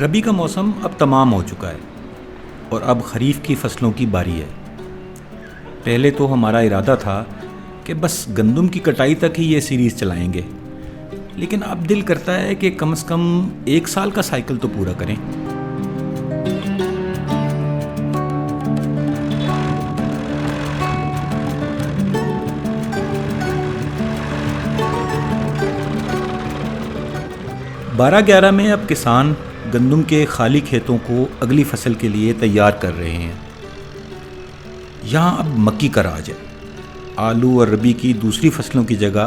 रबी का मौसम अब तमाम हो चुका है और अब खरीफ की फसलों की बारी है। पहले तो हमारा इरादा था कि बस गंदम की कटाई तक ही ये सीरीज़ चलाएंगे, लेकिन अब दिल करता है कि कम से कम 1 साल का साइकिल तो पूरा करें। बारह 11 में अब किसान गंदम के खाली खेतों को अगली फसल के लिए तैयार कर रहे हैं। यहाँ अब मक्की का राज है। आलू और रबी की दूसरी फसलों की जगह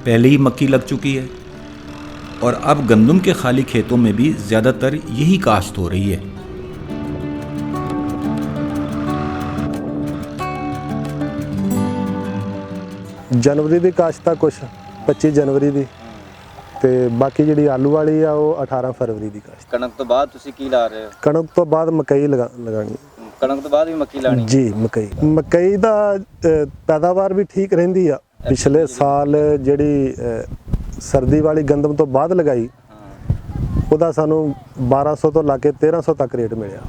पहले ही मक्की लग चुकी है और अब गंदम के खाली खेतों में भी ज़्यादातर यही काश्त हो रही है। जनवरी की काश्त कुछ 25 जनवरी की, ਤੇ ਬਾਕੀ ਜਿਹੜੀ ਆਲੂ ਵਾਲੀ ਆ ਉਹ 18 ਫਰਵਰੀ ਦੀ ਕਾਸ਼ਤ। ਕਣਕ ਤੋਂ ਬਾਅਦ ਤੁਸੀਂ ਕੀ ਲਾ ਰਹੇ ਹੋ? ਕਣਕ ਤੋਂ ਬਾਅਦ ਮਕਈ ਲਗਾਣੀ। ਕਣਕ ਤੋਂ ਬਾਅਦ ਵੀ ਮੱਕੀ ਲਾਣੀ ਜੀ। ਮਕਈ ਦਾ ਪੈਦਾਵਾਰ ਵੀ ਠੀਕ ਰਹਿੰਦੀ ਆ। ਪਿਛਲੇ ਸਾਲ ਜਿਹੜੀ ਸਰਦੀ ਵਾਲੀ ਗੰਦਮ ਤੋਂ ਬਾਅਦ ਲਗਾਈ ਉਹਦਾ ਸਾਨੂੰ 1200 ਤੋਂ ਲਾ ਕੇ 1300 तक रेट मिला।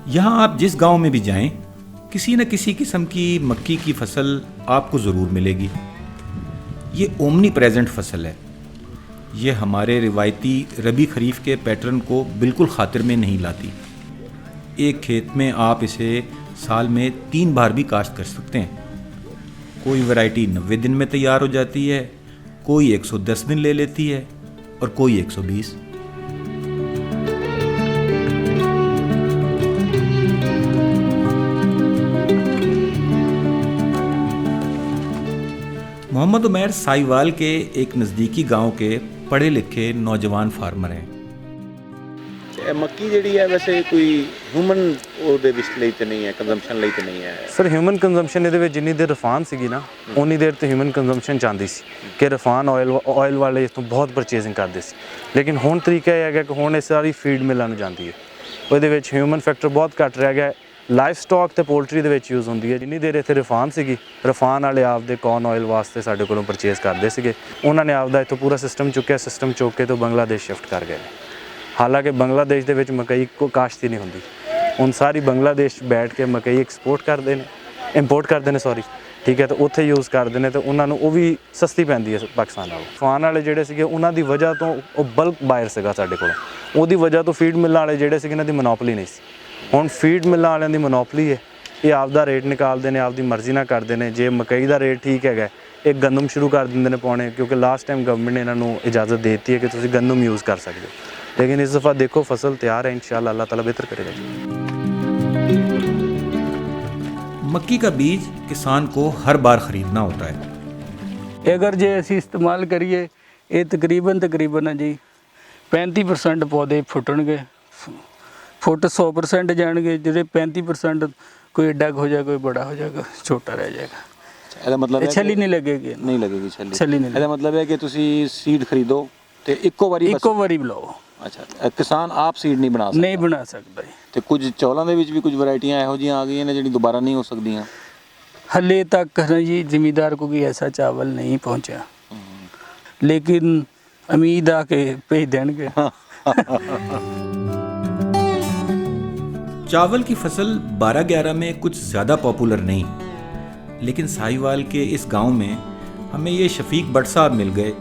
यहाँ आप जिस गांव में भी जाएं, किसी न किसी किस्म की मक्की की फसल आपको ज़रूर मिलेगी। ये ओमनी प्रेजेंट फसल है। ये हमारे रिवायती रबी खरीफ के पैटर्न को बिल्कुल खातिर में नहीं लाती। एक खेत में आप इसे साल में 3 बार भी काश्त कर सकते हैं। कोई वैरायटी 90 दिन में तैयार हो जाती है, कोई 110 दिन ले लेती है और कोई 120। मोहम्मद उमैर साहिवाल के एक नज़दीकी गांव के पढ़े लिखे नौजवान फार्मर हैं। ਮੱਕੀ ਜਿਹੜੀ ਹੈ ਵੈਸੇ ਕੋਈ ਹਿਊਮਨ ਉਹਦੇ ਵਿੱਚ ਲਈ ਤੇ ਨਹੀਂ ਹੈ, ਕੰਜ਼ੰਪਸ਼ਨ ਲਈ ਤੇ ਨਹੀਂ ਹੈ ਸਰ। ਹਿਊਮਨ ਕੰਜ਼ੰਪਸ਼ਨ ਇਹਦੇ ਵਿੱਚ ਜਿੰਨੀ ਦੇਰ ਰਿਫਾਨ ਸੀਗੀ ਨਾ ਉਨੀ ਦੇਰ ਤੇ ਹਿਊਮਨ ਕੰਜ਼ੰਪਸ਼ਨ ਚਾਹੁੰਦੀ ਸੀ ਕਿ ਰਿਫਾਨ ਆਇਲ ਵਾਲੇ ਇਸ ਤੋਂ ਬਹੁਤ ਪਰਚੇਸਿੰਗ ਕਰਦੇ ਸੀ। ਲੇਕਿਨ ਹੁਣ ਤਰੀਕਾ ਇਹ ਹੈਗਾ ਕਿ ਹੁਣ ਇਹ ਸਾਰੀ ਫੀਡ ਮਿਲਾਂ ਨੂੰ ਜਾਂਦੀ ਹੈ। ਉਹਦੇ ਵਿੱਚ ਹਿਊਮਨ ਫੈਕਟਰ ਬਹੁਤ ਘੱਟ ਰਹਿ ਗਿਆ। ਲਾਈਫ ਸਟਾਕ ਤੇ ਪੋਲਟਰੀ ਦੇ ਵਿੱਚ ਯੂਜ਼ ਹੁੰਦੀ ਹੈ। ਜਿੰਨੀ ਦੇਰ ਇੱਥੇ ਰਿਫਾਨ ਸੀਗੀ, ਰਿਫਾਨ ਵਾਲੇ ਆਪਦੇ ਕੌਰਨ ਆਇਲ ਵਾਸਤੇ ਸਾਡੇ ਕੋਲੋਂ ਪਰਚੇਸ ਕਰਦੇ ਸੀਗੇ। ਉਹਨਾਂ ਨੇ ਆਪਦਾ ਇੱਥੋਂ ਪੂਰਾ ਸਿਸਟਮ ਚੁੱਕਿਆ, ਸਿਸਟਮ ਚੁੱਕ ਕੇ ਤੋਂ ਬੰਗਲਾਦੇਸ਼ ਸ਼ਿਫਟ ਕਰ ਗਏ ਨੇ। ਹਾਲਾਂਕਿ ਬੰਗਲਾਦੇਸ਼ ਦੇ ਵਿੱਚ ਮਕਈ ਕੋ ਕਾਸ਼ਤ ਹੀ ਨਹੀਂ ਹੁੰਦੀ। ਹੁਣ ਸਾਰੀ ਬੰਗਲਾਦੇਸ਼ ਬੈਠ ਕੇ ਮਕਈ ਐਕਸਪੋਰਟ ਕਰਦੇ ਨੇ, ਇੰਪੋਰਟ ਕਰਦੇ ਨੇ ਸੌਰੀ, ਠੀਕ ਹੈ। ਤੇ ਉੱਥੇ ਯੂਜ਼ ਕਰਦੇ ਨੇ ਤੇ ਉਹਨਾਂ ਨੂੰ ਉਹ ਵੀ ਸਸਤੀ ਪੈਂਦੀ ਹੈ ਪਾਕਿਸਤਾਨ ਨਾਲੋਂ। ਰਿਫਾਨ ਵਾਲੇ ਜਿਹੜੇ ਸੀਗੇ ਉਹਨਾਂ ਦੀ ਵਜ੍ਹਾ ਤੋਂ ਉਹ ਬਲਕ ਬਾਇਰ ਸੀਗਾ ਸਾਡੇ ਕੋਲ। ਉਹਦੀ ਵਜ੍ਹਾ ਤੋਂ ਫੀਡ ਮਿਲਾਂ ਵਾਲੇ ਜਿਹੜੇ ਸੀਗੇ ਇਹਨਾਂ ਦੀ ਮੋਨੋਪੋਲੀ ਨਹੀਂ ਸੀ। ਹੁਣ ਫੀਡ ਮਿਲਾਂ ਵਾਲਿਆਂ ਦੀ ਮੋਨੋਪੋਲੀ ਹੈ। ਇਹ ਆਪਦਾ ਰੇਟ ਨਿਕਾਲਦੇ ਨੇ, ਆਪਦੀ ਮਰਜ਼ੀ ਨਾਲ ਕਰਦੇ ਨੇ। ਜੇ ਮਕਈ ਦਾ ਰੇਟ ਠੀਕ ਹੈਗਾ ਇਹ ਗੰਦਮ ਸ਼ੁਰੂ ਕਰ ਦਿੰਦੇ ਨੇ ਪਾਉਣੇ, ਕਿਉਂਕਿ ਲਾਸਟ ਟਾਈਮ ਗਵਰਨਮੈਂਟ ਨੇ ਇਹਨਾਂ ਨੂੰ ਇਜਾਜ਼ਤ ਦੇ ਦਿੱਤੀ ਹੈ ਕਿ ਤੁਸੀਂ ਗੰਦਮ ਯੂਜ਼ ਕਰ ਸਕਦੇ ਹੋ। लेकिन इस दफ़ा देखो फसल तैयार है, इंशाल्लाह अल्लाह ताला बेहतर करेगा। मक्की का बीज किसान को हर बार खरीदना होता है। अगर जे असी इस्तेमाल करिए ये तकरीबन है जी 35% पौधे फुटणगे, फुट 100% जाएंगे। जो 35% कोई एडा हो जाएगा, कोई बड़ा हो जाएगा, छोटा रह जाएगा। ਇਹਦਾ ਮਤਲਬ ਹੈ छली नहीं लगेगी, ਨਹੀਂ ਲੱਗੇਗੀ छली नहीं। ਇਹਦਾ ਮਤਲਬ ਹੈ ਕਿ ਤੁਸੀਂ ਸੀਡ ਖਰੀਦੋ ਤੇ ਇੱਕੋ ਵਾਰੀ बुलाओ। ਅੱਛਾ, ਕਿਸਾਨ ਆਪ ਸੀਡ ਨਹੀਂ ਬਣਾ ਸਕਦਾ? नहीं बना सकता। ਤੇ ਕੁਝ ਚੌਲਾਂ ਦੇ ਵਿੱਚ ਵੀ ਕੁਝ ਵੈਰਾਈਟੀਆਂ ਇਹੋ ਜਿਹੀਆਂ ਆ ਗਈਆਂ ਨੇ ਜਿਹੜੀ ਦੁਬਾਰਾ ਨਹੀਂ ਹੋ ਸਕਦੀਆਂ। हले तक है जी ज़मींदार को कोई ऐसा चावल नहीं पहुंचा, लेकिन उम्मीद आके भेज देंगे। चावल की फसल 12-11 में कुछ ज़्यादा पॉपुलर नहीं, लेकिन साहिवाल के इस गांव में हमें ये शफीक भट्ट साहब मिल गए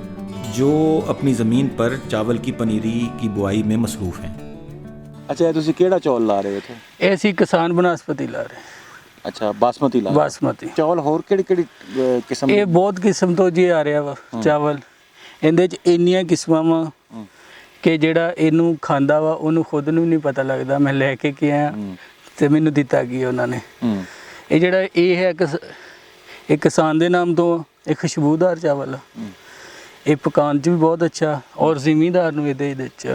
जो अपनी ज़मीन पर चावल की पनीरी की बुआई में मसरूफ़ हैं। ਅੱਛਾ, ਤੁਸੀਂ ਕਿਹੜਾ ਚੌਲ ਲਾ ਰਹੇ ਹੋ ਇੱਥੇ? ऐसी किसान बनस्पति ला रहे। ਅੱਛਾ, ਬਾਸਮਤੀ ਲਾ ਰਹੇ। बासमती ਚੌਲ ਹੋਰ ਕਿਹੜੀ ਕਿਸਮ ਇਹ ਬਹੁਤ ਕਿਸਮ ਤੋਂ ਜੀ ਆ ਰਿਹਾ ਵਾ ਚਾਵਲ। ਇਹਦੇ ਚ ਇੰਨੀਆਂ ਕਿਸਮਾਂ ਵਾ ਕਿ ਜਿਹੜਾ ਇਹਨੂੰ ਖਾਂਦਾ ਵਾ ਉਹਨੂੰ ਖੁਦ ਨੂੰ ਨਹੀਂ ਪਤਾ ਲੱਗਦਾ। ਮੈਂ ਲੈ ਕੇ ਆਇਆ ਤੇ ਮੈਨੂੰ ਦਿੱਤਾ ਕੀ ਉਹਨਾਂ ਨੇ। ਇਹ ਜਿਹੜਾ ਇਹ ਹੈ ਇਹ ਕਿਸਾਨ ਦੇ ਨਾਮ ਤੋਂ ਇਹ ਖੁਸ਼ਬੂਦਾਰ ਚਾਵਲ ਆ। ਇਹ ਪਕਾਉਣ 'ਚ ਵੀ ਬਹੁਤ ਅੱਛਾ ਔਰ ਜ਼ਿਮੀਂਦਾਰ ਨੂੰ ਇਹਦੇ ਵਿੱਚ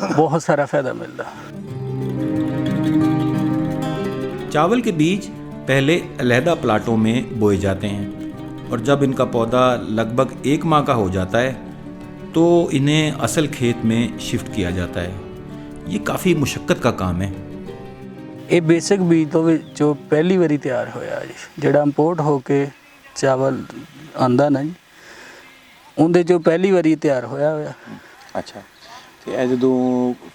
बहुत सारा फ़ायदा मिलता। चावल के बीज पहले अलहदा प्लाटों में बोए जाते हैं और जब इनका पौधा लगभग 1 माह का हो जाता है तो इन्हें असल खेत में शिफ्ट किया जाता है। ये काफ़ी मुशक्क़त का काम है। ये बेसिक बीज तो जो पहली बारी तैयार होया जी, ਜਿਹੜਾ इंपोर्ट होके चावल आंदा ना जी, ਉਹਦੇ जो पहली बारी तैयार होया। अच्छा, ਤੇ ਇਹ ਜਦੋਂ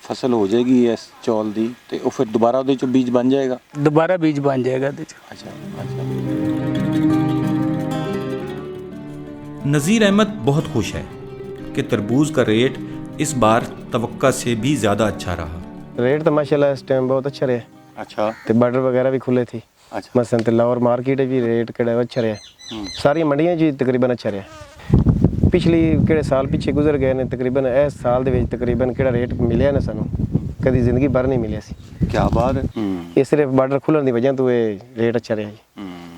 ਫਸਲ ਹੋ ਜਾਏਗੀ ਇਸ ਚੌਲ ਦੀ ਤੇ ਉਹ ਫਿਰ ਦੁਬਾਰਾ ਉਹਦੇ ਚੋਂ ਬੀਜ ਬਣ ਜਾਏਗਾ। ਦੁਬਾਰਾ ਬੀਜ ਬਣ ਜਾਏਗਾ ਇਹਦੇ 'ਚ। अच्छा अच्छा। नज़ीर अहमद बहुत खुश है कि तरबूज का रेट इस बार तवक्का से भी ज़्यादा अच्छा रहा। रेट तो माशाल्लाह इस टाइम बहुत अच्छा रहा अच्छा ते बॉर्डर वगैरह भी खुले थे। अच्छा मसलन ते लाहौर मार्केट भी रेट केड़ा अच्छा रहा। सारी मंडियां जी तकरीबन अच्छा रहा। पिछली केड़े साल पिछे गुजर गए ने तकरीबन इस साल दे विच तकरीबन केड़ा रेट मिलिया ने सानू कदी जिंदगी भर नहीं मिलिया सी। क्या बात है। ये सिर्फ बॉर्डर खुलण दी वजह तो ये रेट अच्छा रहा जी।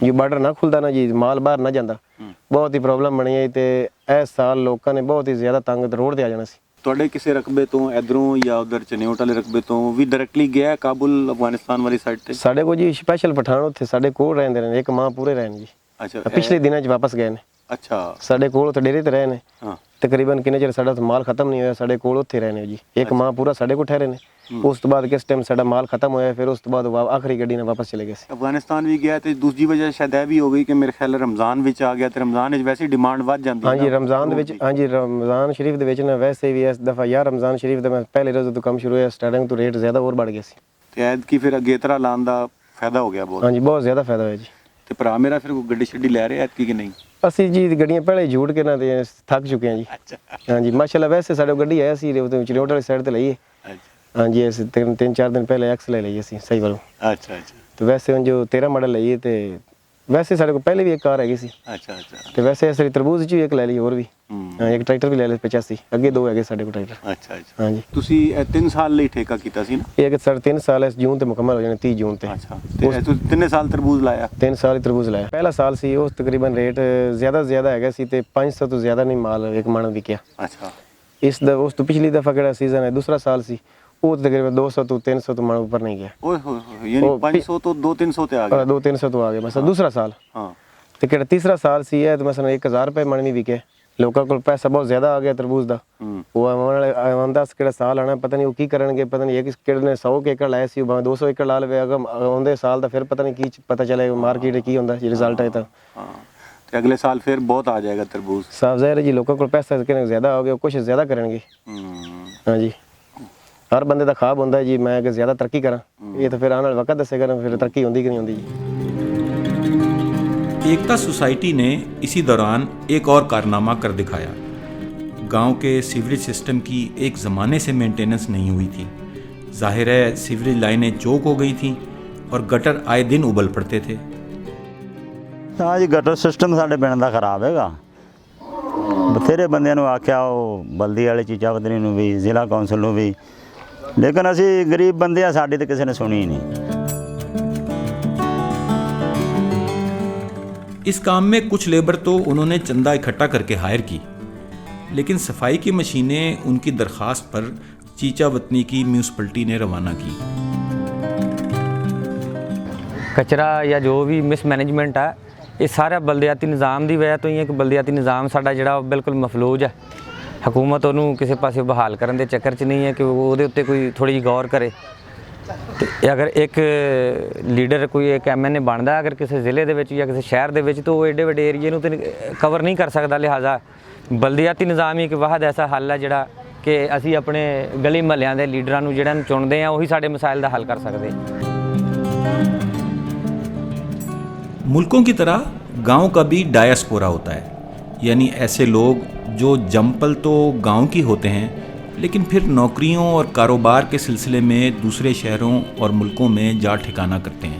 जो बॉर्डर ना खुलदा ना जी माल बाहर ना जांदा बहुत ही प्रॉब्लम बनी है ते इस साल लोगों ने बहुत ही ज़्यादा तंग रोड ते आ जाना सी। ਤੁਹਾਡੇ ਕਿਸੇ ਰਕਬੇ ਤੋਂ ਇਧਰੋਂ ਜਾਂ ਉਧਰ ਚਨੇਉਟ ਵਾਲੇ ਰਕਬੇ ਤੋਂ ਵੀ ਡਾਇਰੈਕਟਲੀ ਗਿਆ ਕਾਬੁਲ ਅਫਗਾਨਿਸਤਾਨ ਵਾਲੀ ਸਾਈਡ ਤੇ? साढ़े को जी स्पेशल पठान उत्थे साढ़े कोल रहंदे ने एक माह पूरे रहन जी। ਅੱਛਾ पिछले दिनों च वापस गए ने ਅੱਛਾ साढ़े कोल उत्थे डेरे ते रहे ने ਹਾਂ तकरीबन किन्ने चिर साढ़ा उत्थे माल खत्म नहीं होया साढ़े कोल उत्थे रहने जी। एक माह पूरा साढ़े को ठहरे ने उस तो बाद किस टाइम साढ़ा माल खत्म होया फिर उस तो बाद आखिरी गड्डी ने वापस चले गए सी। ਅਫਗਾਨਿਸਤਾਨ ਵੀ ਗਿਆ ਤੇ ਦੂਜੀ ਵਜ੍ਹਾ ਸ਼ਾਇਦ ਇਹ ਵੀ ਹੋ ਗਈ ਕਿ ਮੇਰੇ ਖਿਆਲ ਰਮਜ਼ਾਨ ਵਿੱਚ ਆ ਗਿਆ ਤੇ ਰਮਜ਼ਾਨ ਵਿੱਚ ਵੈਸੇ ਡਿਮਾਂਡ ਵੱਧ ਜਾਂਦੀ हाँ जी रमज़ान दे विच हाँ जी रमज़ान शरीफ दे विच ना वैसे भी इस दफ़ा यार रमज़ान शरीफ दे मैं पहले रोज़ तो कम शुरू होया स्टार्टिंग तो रेट ज़्यादा और बढ़ गया सी। ਤੇ ਐਤਕੀ ਫਿਰ ਅਗੇਤਰਾ ਲਾਉਣ ਦਾ ਫਾਇਦਾ ਹੋ ਗਿਆ ਬਹੁਤ। हाँ जी बहुत ज़्यादा फायदा होया जी। ਤੇ ਭਰਾ ਮੇਰਾ ਫਿਰ ਕੋਈ ਗੱਡੀ ਛੱਡੀ ਲੈ ਰਿਹਾ ਐਤਕੀ ਕਿ ਨਹੀਂ? ਅਸੀਂ ਜੀ ਗੱਡੀਆਂ ਪਹਿਲੇ ਝੂਟ ਕੇ ਨਾ ਤੇ ਥੱਕ ਚੁੱਕੇ ਹਾਂ ਜੀ। ਅੱਛਾ ਹਾਂਜੀ ਮਾਸ਼ਾਅੱਲਾ ਵੈਸੇ ਸਾਡੇ ਕੋਲ ਗੱਡੀ ਆਇਆ ਸੀ ਉਹਦੇ ਚਿਰੋਟ ਵਾਲੀ ਸਾਈਡ ਤੇ ਲਈ ਹੈ। ਅੱਛਾ ਹਾਂਜੀ ਅਸੀਂ ਤਿੰਨ ਚਾਰ ਦਿਨ ਪਹਿਲੇ ਐਕਸ ਲੈ ਲਈ ਅਸੀਂ ਸਹੀ ਵੱਲੋਂ। ਅੱਛਾ ਅੱਛਾ ਤੇ ਵੈਸੇ ਹੁਣ ਜੋ 13 ਮਾਡਲ ਲਈ ਹੈ ਤੇ ਵੈਸੇ ਸਾਡੇ ਕੋਲ ਪਹਿਲੇ ਵੀ ਇੱਕ ਕਾਰ ਹੈਗੀ ਸੀ ਅੱਛਾ ਅੱਛਾ ਤੇ ਵੈਸੇ ਅਸੀਂ ਤਰਬੂਜ ਚ ਵੀ ਇੱਕ ਲੈ ਲਈ ਹੋਰ ਵੀ। ਹੂੰ ਹਾਂ ਇੱਕ ਟਰੈਕਟਰ ਵੀ ਲੈ ਲਿਆ 85 ਅੱਗੇ ਦੋ ਹੈਗੇ ਸਾਡੇ ਕੋਲ ਟਰੈਕਟਰ। ਅੱਛਾ ਅੱਛਾ। ਹਾਂਜੀ ਤੁਸੀਂ ਇਹ 3 ਸਾਲ ਲਈ ਠੇਕਾ ਕੀਤਾ ਸੀ ਨਾ? ਇਹ ਕਿ ਸਾਡੇ 3 ਸਾਲ ਇਸ ਜੂਨ ਤੇ ਮੁਕੰਮਲ ਹੋ ਜਾਣੇ 30 ਜੂਨ ਤੇ। ਅੱਛਾ ਤੇ ਇਹ ਤੁਸੀਂ 3 ਸਾਲ ਤਰਬੂਜ ਲਾਇਆ? 3 ਸਾਲ ਹੀ ਤਰਬੂਜ ਲਾਇਆ। ਪਹਿਲਾ ਸਾਲ ਸੀ ਉਸ ਤਕਰੀਬਨ ਰੇਟ ਜ਼ਿਆਦਾ ਹੈਗਾ ਸੀ ਤੇ 500 ਤੋਂ ਜ਼ਿਆਦਾ ਨਹੀਂ ਮਾਲ ਇੱਕ ਮਣ ਵਿਕਿਆ। ਅੱਛਾ ਇਸ ਦਾ ਉਸ ਤੋਂ ਪਿਛਲੀ ਦਫਾ ਕਿਹੜਾ ਸੀਜ਼ਨ ਹੈ ਦੂਸਰਾ ਸਾਲ ਸੀ ਉਹ ਤਕਰੀਬਨ 200 ਤੋਂ 300 ਤੋਂ ਮਣ ਉੱਪਰ ਨਹੀਂ ਗਿਆ। ਓਏ ਹੋਏ ਹੋਏ ਯਾਨੀ 500 ਤੋਂ 2-300 ਤੇ ਆ ਗਿਆ। 2-300 ਤੋਂ ਆ ਗਿਆ ਮਸਾ ਦੂਸਰਾ ਸਾਲ। ਹਾਂ ਤੇ ਕਿਹੜਾ ਤੀਸਰਾ ਸਾਲ ਸੀ ਇਹ ਤੇ ਮਸਾ 1000 ਰੁਪਏ ਮਣ ਨਹੀਂ ਵਿਕੇ। ਲੋਕਾਂ ਕੋਲ ਪੈਸਾ ਬਹੁਤ ਜ਼ਿਆਦਾ ਆ ਗਿਆ ਤਰਬੂਜ ਦਾ। ਉਹ ਆਉਂਦਾ ਕਿਹੜਾ ਸਾਲ ਆਣਾ ਪਤਾ ਨਹੀਂ ਉਹ ਕੀ ਕਰਨਗੇ ਪਤਾ ਨਹੀਂ ਇਹ ਕਿਹੜੇ ਨੇ 100 ਏਕੜ ਲਾਇਆ ਸੀ ਉਹ 200 ਏਕੜ ਲਾ ਲਵੇ ਅਗਰ ਆਉਂਦੇ ਸਾਲ ਦਾ ਫਿਰ ਪਤਾ ਨਹੀਂ ਕੀ ਪਤਾ ਚੱਲੇਗਾ ਮਾਰਕੀਟ ਕੀ ਹੁੰਦਾ ਰਿਜ਼ਲਟ ਹੈ ਤਾਂ। ਹਾਂ ਤੇ ਅਗਲੇ ਸਾਲ ਫਿਰ ਬਹੁਤ ਆ ਜਾਏਗਾ ਤਰਬੂਜ। ਸਾਫ ਜ਼ਾਹਿਰ ਹੈ ਜੀ ਲੋਕਾਂ ਕੋਲ ਪੈਸਾ ਕਿੰਨਾ ਜ਼ਿਆਦਾ ਹੋ ਗਿਆ ਕੁਝ ਜ਼ਿਆਦਾ ਕਰਨਗੇ। ਹਾਂਜੀ ਹਰ ਬੰਦੇ ਦਾ ख्वाब ਹੁੰਦਾ ਜੀ ਮੈਂ ਕਿ ਜ਼ਿਆਦਾ ਤਰੱਕੀ ਕਰਾਂ ਇਹ ਤਾਂ ਫਿਰ ਆਉਣ ਵਾਲਾ ਵਕਤ ਦੱਸੇਗਾ ਨਾ ਫਿਰ ਤਰੱਕੀ ਹੁੰਦੀ ਕਿ ਨਹੀਂ ਹੁੰਦੀ ਜੀ। एकता सोसाइटी ने इसी दौरान एक और कारनामा कर दिखाया। गांव के सीवरेज सिस्टम की एक ज़माने से मेंटेनेंस नहीं हुई थी। जाहिर है सीवरेज लाइनें चौक हो गई थीं और गटर आए दिन उबल पड़ते थे। हाँ जी गटर सिस्टम साढ़े पिंड दा खराब हैगा। बथेरे बंदियां नूं आख्या वो बल्दी वाले चीचा पत्नी नूं भी जिला कौंसल नूं भी लेकिन असी गरीब बंदे आ साडी ते किसी ने सुनी ही नहीं। इस काम में कुछ लेबर तो उन्होंने चंदा इकट्ठा करके हायर की लेकिन सफाई की मशीनें उनकी दरख्वास्त पर चीचा वतनी की म्यूनसिपलिटी ने रवाना की। कचरा या जो भी मिसमैनेजमेंट है ये सारा बलदियाती निज़ाम की वजह तो ही है कि बलदियाती निज़ाम साडा जिहड़ा बिल्कुल मफलूज है। हुकूमत उन्होंने किसी पासे बहाल करने के चक्कर च नहीं है कि वो कोई थोड़ी जी गौर करे। तो अगर एक लीडर कोई एक MNA बनता अगर किसी ज़िले दे विच या किसी शहर दे विच तो वो एडे वड्डे एरिए नूं ते कवर नहीं कर सकता। लिहाजा बलदियाती निज़ाम ही एक वाहद ऐसा हल है जिहड़ा कि असी अपने गली महल्लियां दे लीडरां नूं जिहड़ां चुनदे हैं उही साडे मसाइल दा हल कर सकदे। मुल्कों की तरह गांव का भी डायस्पोरा होता है यानी ऐसे लोग जो जमपल तो गांव की होते हैं लेकिन फिर नौकरियों और कारोबार के सिलसिले में दूसरे शहरों और मुल्कों में जा ठिकाना करते हैं।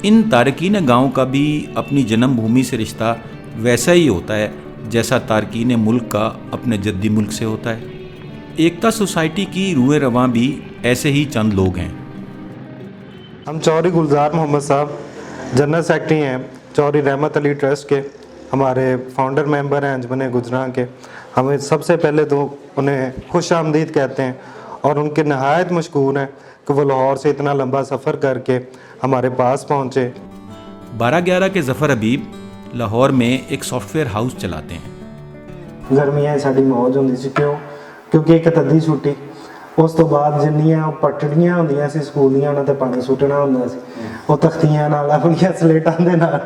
इन तारकीन गांव का भी अपनी जन्मभूमि से रिश्ता वैसा ही होता है जैसा तारकीन मुल्क का अपने जद्दी मुल्क से होता है। एकता सोसाइटी की रूए रवां भी ऐसे ही चंद लोग हैं। हम चौधरी गुलजार मोहम्मद साहब जनरल सेक्रेटरी हैं चौधरी रहमत अली ट्रस्ट के। हमारे फाउंडर मेंबर हैं अंजमन गुजरां के। हमें सबसे पहले तो उन्हें खुश आमदीद कहते हैं और उनके नहायत मशकूर हैं कि वो लाहौर से इतना लंबा सफ़र करके हमारे पास पहुँचे। 12/11 के ज़फ़र हबीब लाहौर में एक सॉफ्टवेयर हाउस चलाते हैं। गर्मियां साडी मौज होंदी सी क्योंकि एक अद्धी छुट्टी उस तो बाद जिन्नियां पटड़ियां होंदियां सी स्कूल ਦੀਆਂ ਉਹਨਾਂ ਤੇ ਪਾਣੀ ਸੁੱਟਣਾ ਹੁੰਦਾ ਸੀ ਉਹ ਤਖਤੀਆਂ ਨਾਲ ਆਪਣੀਆਂ ਸਲੇਟਾਂ ਦੇ ਨਾਲ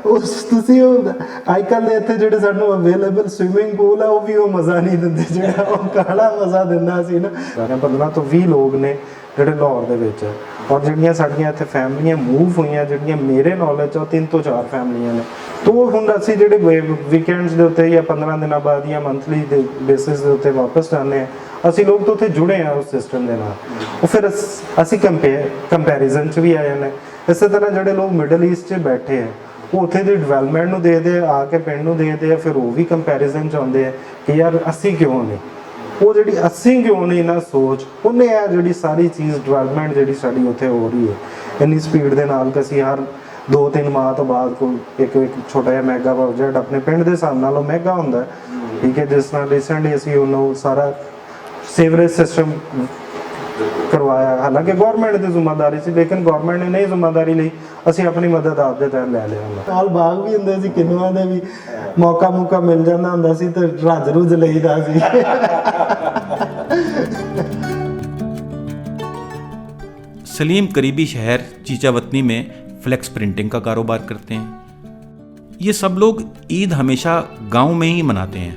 ਉਸ ਤੁਸੀਂ ਉਹ ਅੱਜ ਕੱਲ੍ਹ ਦੇ ਇੱਥੇ ਜਿਹੜੇ ਸਾਨੂੰ ਅਵੇਲੇਬਲ ਸਵਿਮਿੰਗ ਪੂਲ ਆ ਉਹ ਵੀ ਉਹ ਮਜ਼ਾ ਨਹੀਂ ਦਿੰਦੇ ਜਿਹੜਾ ਉਹ ਕਾਲਾ ਮਜ਼ਾ ਦਿੰਦਾ ਸੀ ਨਾ। 15 ਤੋਂ 20 ਲੋਕ ਨੇ ਜਿਹੜੇ ਲਾਹੌਰ ਦੇ ਵਿੱਚ ਹੈ, ਔਰ ਜਿਹੜੀਆਂ ਸਾਡੀਆਂ ਇੱਥੇ ਫੈਮਲੀਆਂ ਮੂਵ ਹੋਈਆਂ, ਜਿਹੜੀਆਂ ਮੇਰੇ ਨੌਲੇਜ 'ਚ 3 ਤੋਂ 4 ਫੈਮਲੀਆਂ ਨੇ। ਤੋਂ ਹੁਣ ਅਸੀਂ ਜਿਹੜੇ ਵੀਕਐਂਡਸ ਦੇ ਉੱਤੇ ਜਾਂ 15 ਦਿਨਾਂ ਬਾਅਦ ਜਾਂ ਮੰਥਲੀ ਦੇ ਬੇਸਿਸ ਦੇ ਉੱਤੇ ਵਾਪਸ ਜਾਂਦੇ ਹਾਂ, ਅਸੀਂ ਲੋਕ ਤਾਂ ਉੱਥੇ ਜੁੜੇ ਆ ਉਸ ਸਿਸਟਮ ਦੇ ਨਾਲ। ਉਹ ਫਿਰ ਅਸੀਂ ਕੰਪੈਰੀਜ਼ਨ 'ਚ ਵੀ ਆ ਜਾਂਦੇ। ਇਸੇ ਤਰ੍ਹਾਂ ਜਿਹੜੇ ਲੋਕ ਮਿਡਲ ਈਸਟ 'ਚ ਬੈਠੇ ਆ, ਉਹ ਉੱਥੇ ਦੀ ਡਿਵੈਲਪਮੈਂਟ ਨੂੰ ਦੇਖਦੇ ਆ ਕੇ ਪਿੰਡ ਨੂੰ ਦੇਖਦੇ ਆ, ਫਿਰ ਉਹ ਵੀ ਕੰਪੈਰੀਜ਼ਨ 'ਚ ਆਉਂਦੇ ਆ ਕਿ ਯਾਰ ਅਸੀਂ ਕਿਉਂ ਨਹੀਂ, ਉਹ ਜਿਹੜੀ ਅਸੀਂ ਕਿਉਂ ਨਹੀਂ ਨਾ ਸੋਚ, ਉਹਨੇ ਆ ਜਿਹੜੀ ਸਾਰੀ ਚੀਜ਼ ਡਿਵੈਲਪਮੈਂਟ ਜਿਹੜੀ ਸਾਡੀ ਉੱਥੇ ਹੋ ਰਹੀ ਹੈ ਇੰਨੀ ਸਪੀਡ ਦੇ ਨਾਲ ਕਿ ਅਸੀਂ ਹਰ 2-3 ਮਾਹ ਤੋਂ ਬਾਅਦ ਕੋਈ ਇੱਕ ਛੋਟਾ ਜਿਹਾ ਮੈਗਾ ਪ੍ਰੋਜੈਕਟ ਆਪਣੇ ਪਿੰਡ ਦੇ ਹਿਸਾਬ ਨਾਲ ਉਹ ਮਹਿੰਗਾ ਹੁੰਦਾ, ਠੀਕ ਹੈ। ਜਿਸ ਨਾਲ ਰੀਸੈਂਟਲੀ ਅਸੀਂ ਉਹਨੂੰ ਸਾਰਾ ਸੀਵਰੇਜ ਸਿਸਟਮ ਕਰਵਾਇਆ, ਹਾਲਾਂਕਿ ਗਵਰਨਮੈਂਟ ਦੀ ਜ਼ਿੰਮੇਵਾਰੀ ਸੀ, ਲੇਕਿਨ ਗਵਰਨਮੈਂਟ ਨੇ ਨਹੀਂ ਜ਼ਿੰਮੇਵਾਰੀ ਲਈ, ਅਸੀਂ ਆਪਣੀ ਮਦਦ ਆਪ ਦੇ ਤਹਿਤ ਲੈ ਲਿਆ। ਨਾਲ ਬਾਗ ਵੀ ਹੁੰਦੇ ਸੀ, ਕਿੰਨੂਆਂ ਦੇ ਵੀ ਮੌਕਾ ਮਿਲ ਜਾਂਦਾ ਹੁੰਦਾ ਸੀ ਤੇ ਰੱਜ ਰੁੱਝ ਲਈਦਾ ਸੀ। सलीम करीबी शहर चीचावतनी में फ्लेक्स प्रिंटिंग का कारोबार करते हैं। ये सब लोग ईद हमेशा गांव में ही मनाते हैं।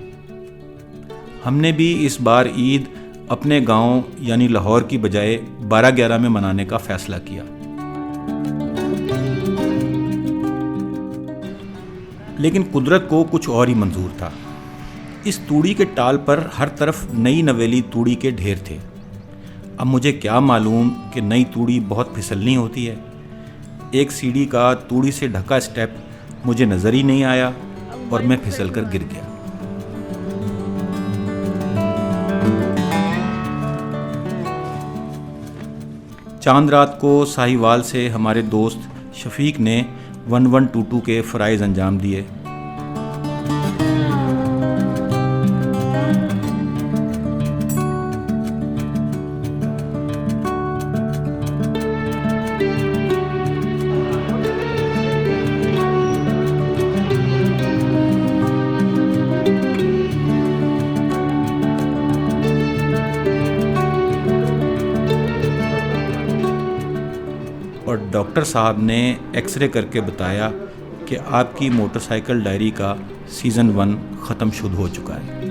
हमने भी इस बार ईद अपने गांव यानी लाहौर की बजाय 12-11 में मनाने का फैसला किया। लेकिन कुदरत को कुछ और ही मंजूर था। इस तूड़ी के टाल पर हर तरफ नई नवेली तूड़ी के ढेर थे। अब मुझे क्या मालूम कि नई तूड़ी बहुत फिसलनी होती है। एक सीढ़ी का तूड़ी से ढका स्टेप मुझे नज़र ही नहीं आया और मैं फिसल कर गिर गया। चांद रात को साहिवाल से हमारे दोस्त शफीक ने 1122 के फ़राइज़ अंजाम दिए। और डॉक्टर साहब ने एक्सरे करके बताया कि आपकी मोटरसाइकिल डायरी का सीज़न 1 ख़त्म शुरू हो चुका है।